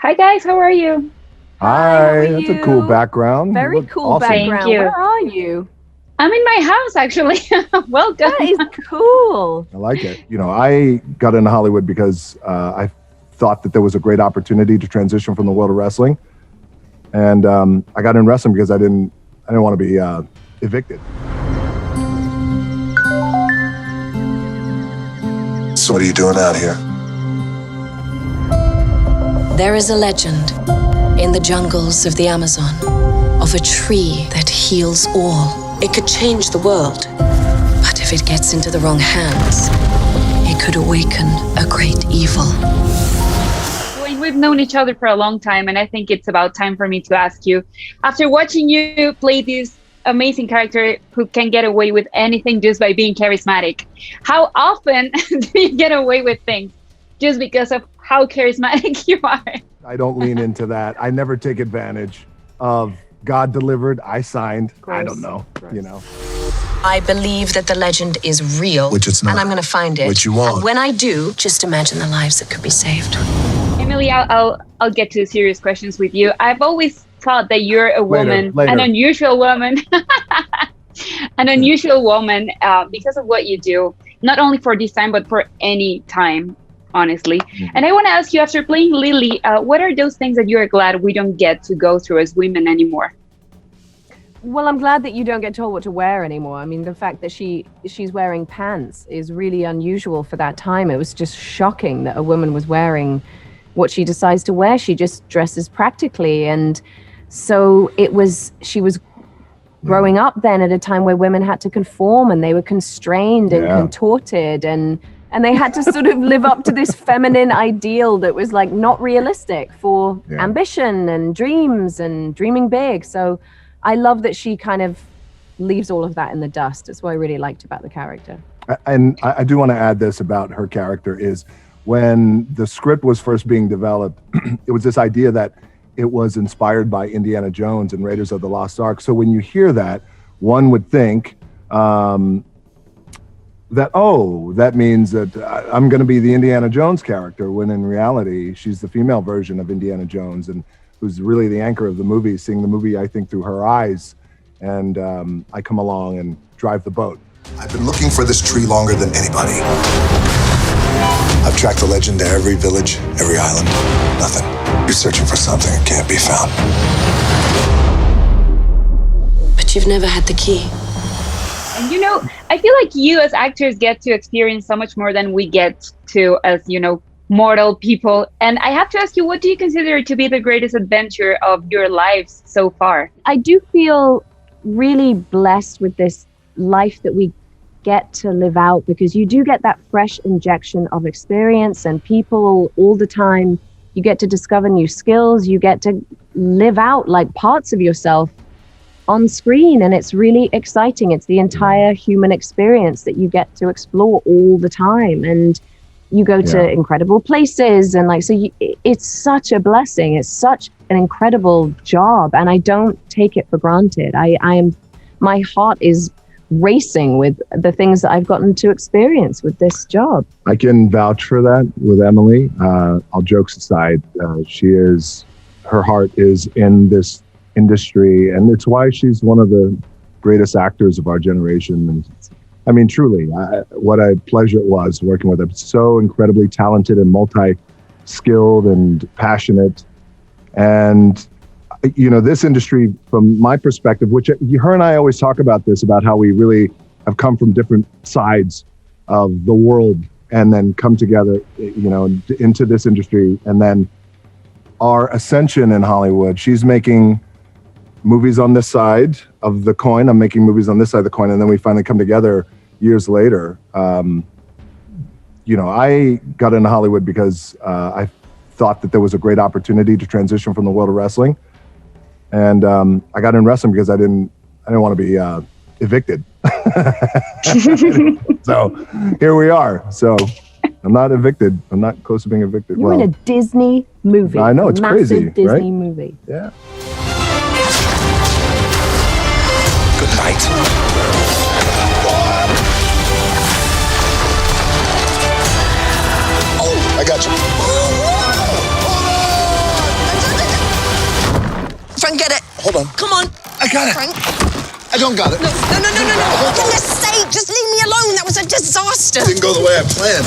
Hi guys, how are you? Hi, that's a cool background. Very cool awesome. background. Thank you. Where are you? I'm in my house actually. Welcome. That is cool. I like it. You know, I got into Hollywood because I thought that there was a great opportunity to transition from the world of wrestling, and I got in wrestling because I didn't want to be evicted. So what are you doing out here? There is a legend in the jungles of the Amazon of a tree that heals all. It could change the world, but if it gets into the wrong hands, it could awaken a great evil. Dwayne, we've known each other for a long time, and I think it's about time for me to ask you, after watching you play this amazing character who can get away with anything just by being charismatic, how often do you get away with things just because of how charismatic you are? I don't lean into that. I never take advantage of God delivered, I signed. Gross. I don't know, you know. I believe that the legend is real. Which it's not. And I'm going to find it. Which you won't. And when I do, just imagine the lives that could be saved. Emily, I'll get to the serious questions with you. I've always thought that you're a woman, Later. an unusual woman, because of what you do, not only for this time, but for any time, honestly. And I want to ask you, after playing Lily, what are those things that you're glad we don't get to go through as women anymore? Well, I'm glad that you don't get told what to wear anymore. I mean, the fact that she's wearing pants is really unusual for that time. It was just shocking that a woman was wearing what she decides to wear. She just dresses practically. And so she was growing up then at a time where women had to conform and they were constrained and contorted and they had to sort of live up to this feminine ideal that was like not realistic for ambition and dreams and dreaming big. So I love that she kind of leaves all of that in the dust. That's what I really liked about the character. And I do want to add this about her character is when the script was first being developed, it was this idea that it was inspired by Indiana Jones and Raiders of the Lost Ark. So when you hear that, one would think that, oh, that means that I'm going to be the Indiana Jones character, when in reality, she's the female version of Indiana Jones and who's really the anchor of the movie, seeing the movie, I think, through her eyes. And I come along and drive the boat. I've been looking for this tree longer than anybody. I've tracked the legend to every village, every island. Nothing. You're searching for something that can't be found. But you've never had the key. And you know, I feel like you as actors get to experience so much more than we get to as, you know, mortal people. And I have to ask you, what do you consider to be the greatest adventure of your lives so far? I do feel really blessed with this life that we get to live out, because you do get that fresh injection of experience and people all the time. You get to discover new skills. You get to live out like parts of yourself on screen, and it's really exciting. It's the entire human experience that you get to explore all the time, and you go to incredible places, and it's such a blessing. It's such an incredible job, and I don't take it for granted. My heart is racing with the things that I've gotten to experience with this job. I can vouch for that with Emily. All jokes aside, her heart is in this industry, and it's why she's one of the greatest actors of our generation. And I mean, truly, what a pleasure it was working with her. So incredibly talented and multi-skilled and passionate. And, you know, this industry, from my perspective, which her and I always talk about this, about how we really have come from different sides of the world and then come together, you know, into this industry. And then our ascension in Hollywood, she's making movies on this side of the coin. I'm making movies on this side of the coin. And then we finally come together years later. You know, I got into Hollywood because I thought that there was a great opportunity to transition from the world of wrestling. And I got in wrestling because I didn't want to be evicted. So here we are. So I'm not evicted. I'm not close to being evicted. You're in a Disney movie. I know, it's crazy, massive Disney right? movie. Yeah. Good night. Oh, I got you. Frank, get it. Hold on. Come on. I got it. Frank. I don't got it. No. For goodness sake, just leave me alone. That was a disaster. Didn't go the way I planned.